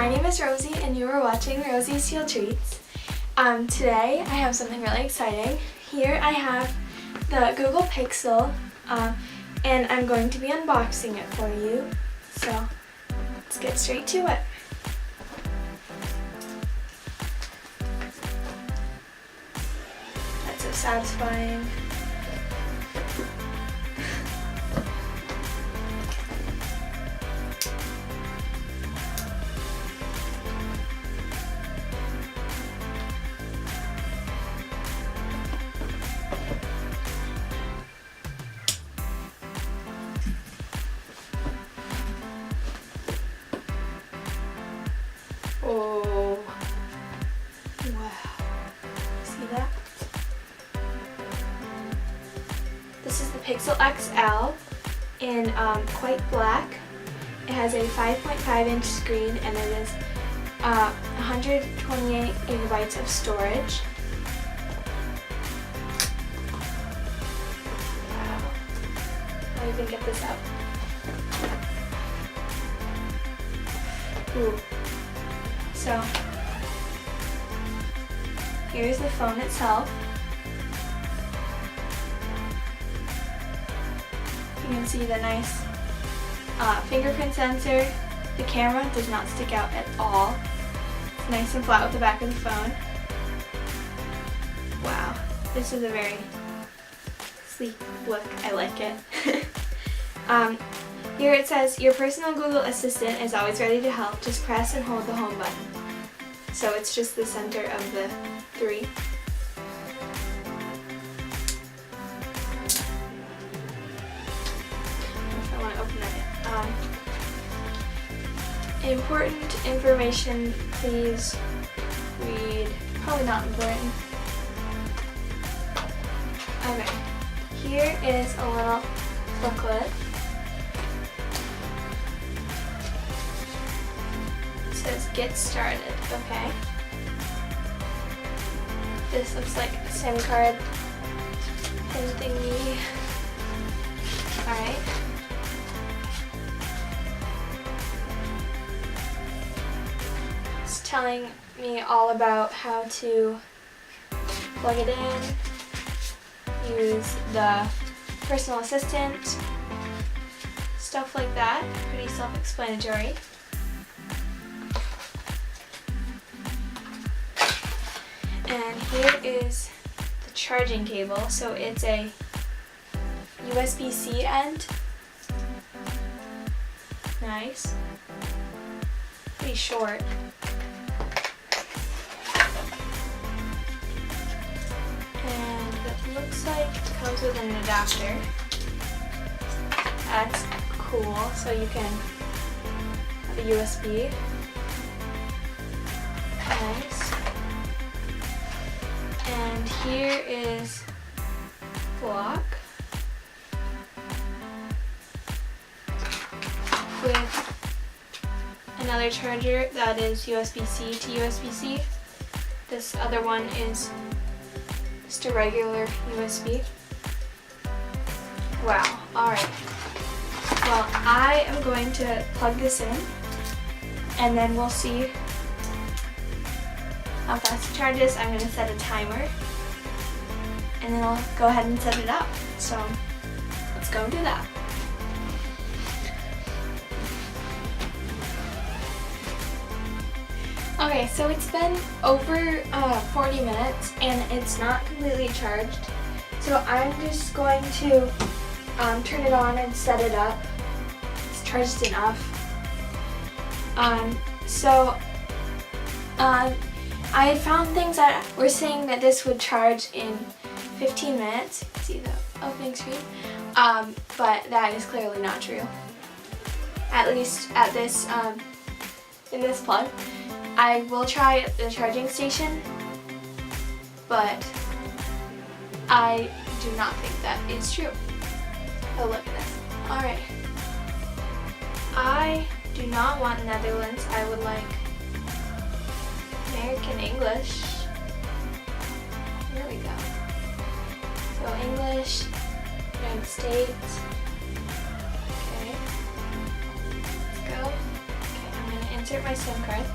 My name is Rosie and you are watching Rosie's Teal Treatz. Today I have something really exciting. Here I have the Google Pixel and I'm going to be unboxing it for you. So let's get straight to it. That's so satisfying. Oh, wow, see that? This is the Pixel XL in quite black. It has a 5.5-inch screen and it is 128 gigabytes of storage. Wow, I'll even get this out. Ooh. So, here's the phone itself. You can see the nice fingerprint sensor. The camera does not stick out at all. It's nice and flat with the back of the phone. Wow, this is a very sleek look. I like it. Here it says, your personal Google Assistant is always ready to help. Just press and hold the home button. So it's just the center of the three. If I want to open it. Important information, please read. Probably not important. Okay, here is a little booklet. Says get started, okay. This looks like a SIM card pin thingy. Alright. It's telling me all about how to plug it in, use the personal assistant, stuff like that. Pretty self-explanatory. And here is the charging cable. So it's a USB-C end. Nice. Pretty short. And it looks like it comes with an adapter. That's cool. So you can have a USB. Nice. And here is block with another charger that is USB-C to USB-C. This other one is just a regular USB. Wow, alright. Well, I am going to plug this in and then we'll see how fast it charges. I'm going to set a timer and then I'll go ahead and set it up. So let's go do that. Okay, so it's been over 40 minutes and it's not completely charged. So I'm just going to turn it on and set it up. It's charged enough. I had found things that were saying that this would charge in 15 minutes. See the opening screen? But that is clearly not true. At least at this, in this plug. I will try the charging station, but I do not think that is true. Oh, look at this. Alright. I do not want Netherlands. I would like American English. There we go. So English, United States. Okay. Let's go. Okay, I'm going to insert my SIM card.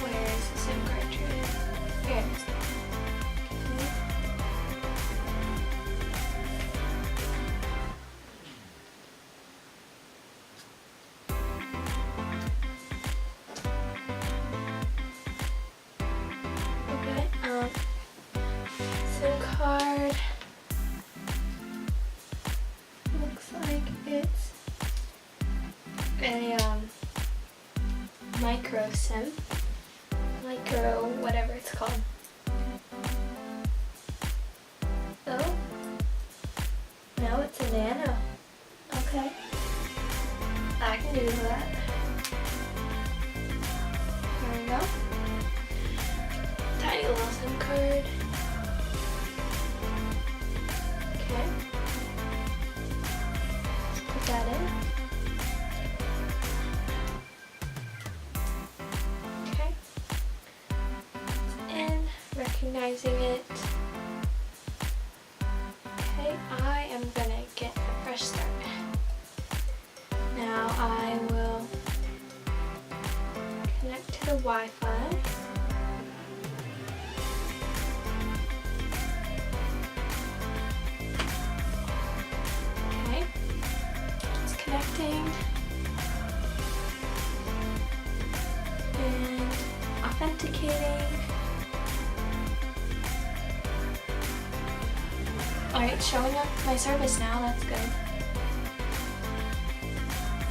Where is the SIM card tray? Here it is. SIM card looks like it's a micro SIM, micro whatever it's called. Oh, no, it's a nano. Okay, I can do that. There we go. Tiny little SIM card. Okay. Let's put that in. Okay. And recognizing it. Okay, I am gonna get a fresh start. Now I will connect to the Wi-Fi. Connecting and authenticating. Alright, showing up my service now, that's good.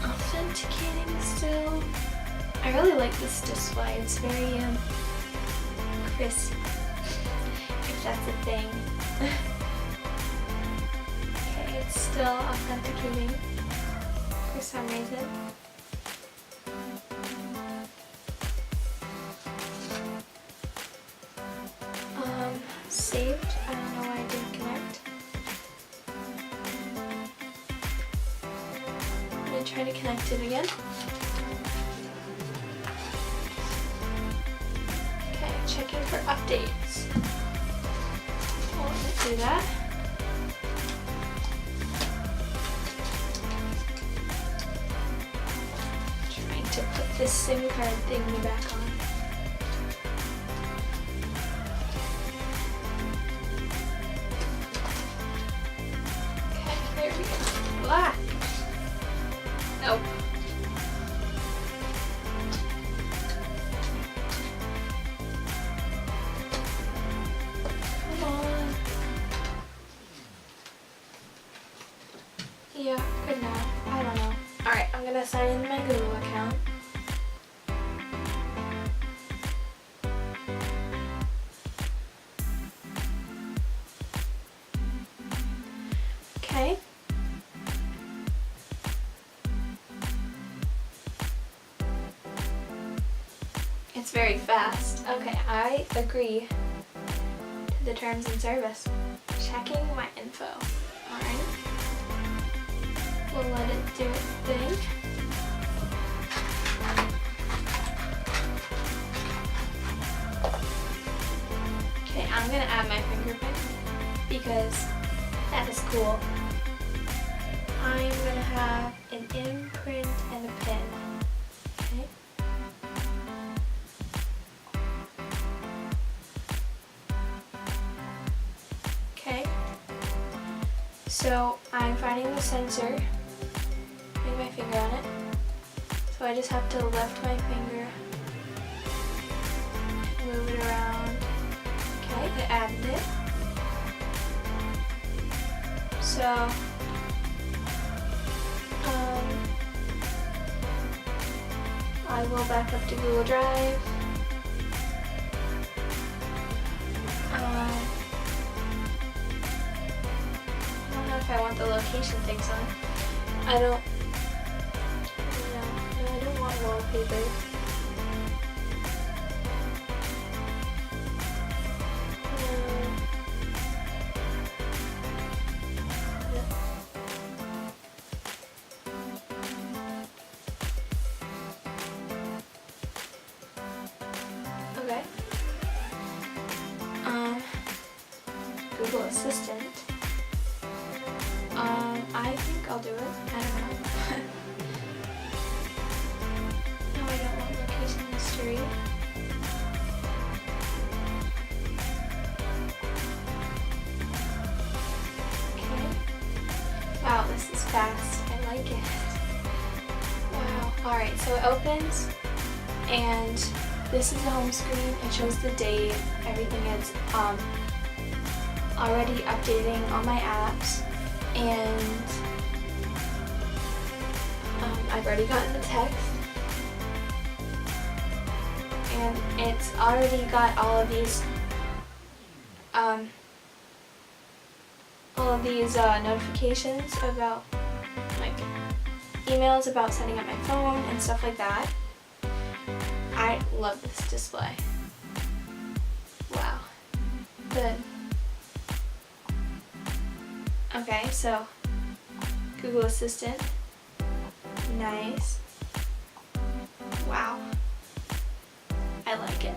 Authenticating still. I really like this display, it's very crisp, if that's a thing. Okay, it's still authenticating. For some reason. Saved. I don't know why I didn't connect. I'm gonna try to connect it again. Okay, checking for updates. Well, let's do that. To put this SIM card thingy back on. Okay, there we go. Ah! Nope. Come on. Yeah, good enough. I don't know. Alright, I'm gonna sign in my Google account. Okay. It's very fast. Okay, I agree to the terms and service. Checking my info. Alright. We'll let it do its thing. Okay, I'm gonna add my fingerprint because that is cool. I'm gonna have an imprint and a pin. Okay. Okay. So I'm finding the sensor. Putting my finger on it. So I just have to lift my finger, move it around. Okay, I added it. So I will back up to Google Drive. I don't know if I want the location things on. I don't want wallpaper. Okay. Google Assistant. I think I'll do it. I don't Alright, so it opens, and this is the home screen. It shows the date, everything is already updating all my apps, and I've already gotten the text, and it's already got all of these notifications about, like, emails about setting up my phone and stuff like that. I love this display. Wow. Good. Okay, so Google Assistant. Nice. Wow. I like it.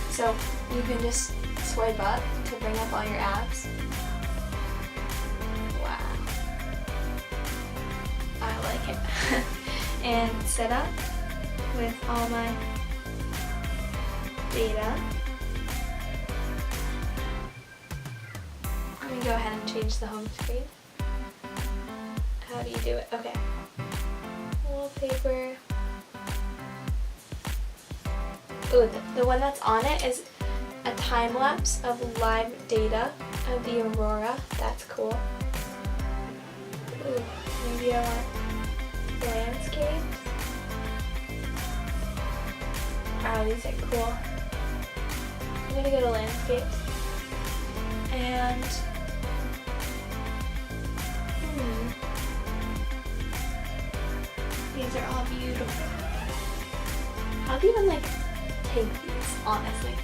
So you can just swipe up to bring up all your apps. Wow. I like it. And set up with all my data. Let me go ahead and change the home screen. How do you do it? Okay. Wallpaper. Ooh, the one that's on it is a time lapse of live data of the aurora. That's cool. Ooh, maybe I want landscapes. Oh, these are cool. I'm gonna go to landscapes. And these are all beautiful. How do you even like take these, honestly?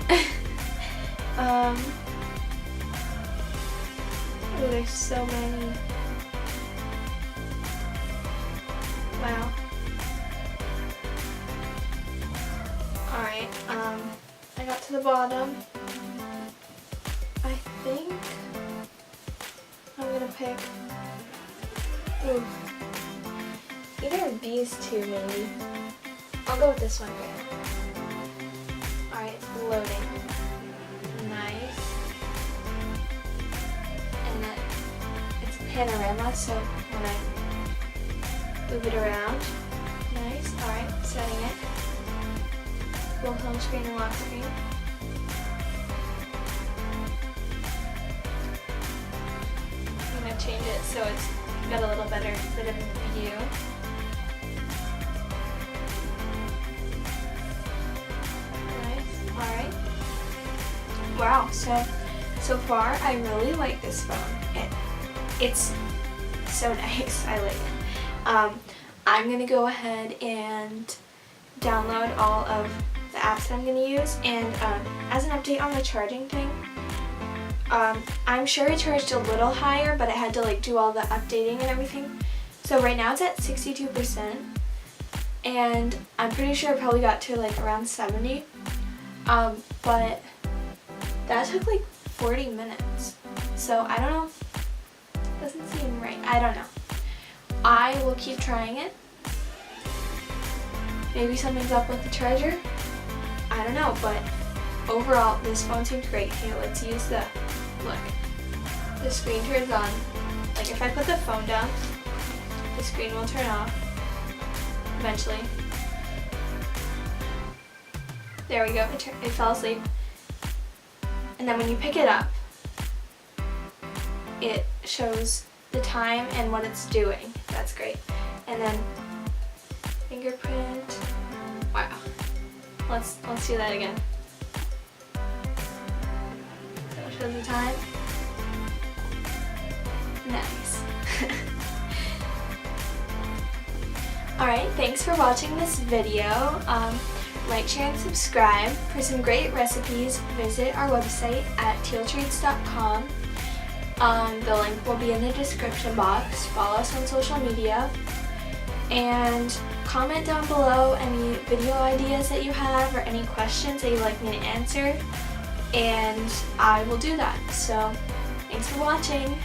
Like oh, there's so many. Wow. Alright, I got to the bottom. I think I'm gonna pick either of these two, maybe. I'll go with this one here. Alright, it's loading. Nice. And it's panorama, so when I move it around. Nice. Alright, setting it. Both home screen and lock screen. I'm going to change it so it's got a little better bit of view. Nice. Alright. Wow, so far I really like this phone. It's so nice. I like it. I'm going to go ahead and download all of the apps that I'm going to use, and as an update on the charging thing, I'm sure it charged a little higher, but I had to like do all the updating and everything. So right now it's at 62%, and I'm pretty sure it probably got to like around 70, but that took like 40 minutes. So I don't know, doesn't seem right. I don't know. I will keep trying it. Maybe something's up with the charger. I don't know, but overall this phone seems great. Here, let's use the, look, the screen turns on. Like if I put the phone down, the screen will turn off eventually. There we go, it fell asleep. And then when you pick it up, it shows the time and what it's doing. That's great. And then fingerprint. Wow. Let's do that again. So it shows the time. Nice. Alright, thanks for watching this video. Like, share, and subscribe. For some great recipes, visit our website at tealtreatz.com. The link will be in the description box. Follow us on social media. And comment down below any video ideas that you have or any questions that you'd like me to answer. And I will do that. So, thanks for watching.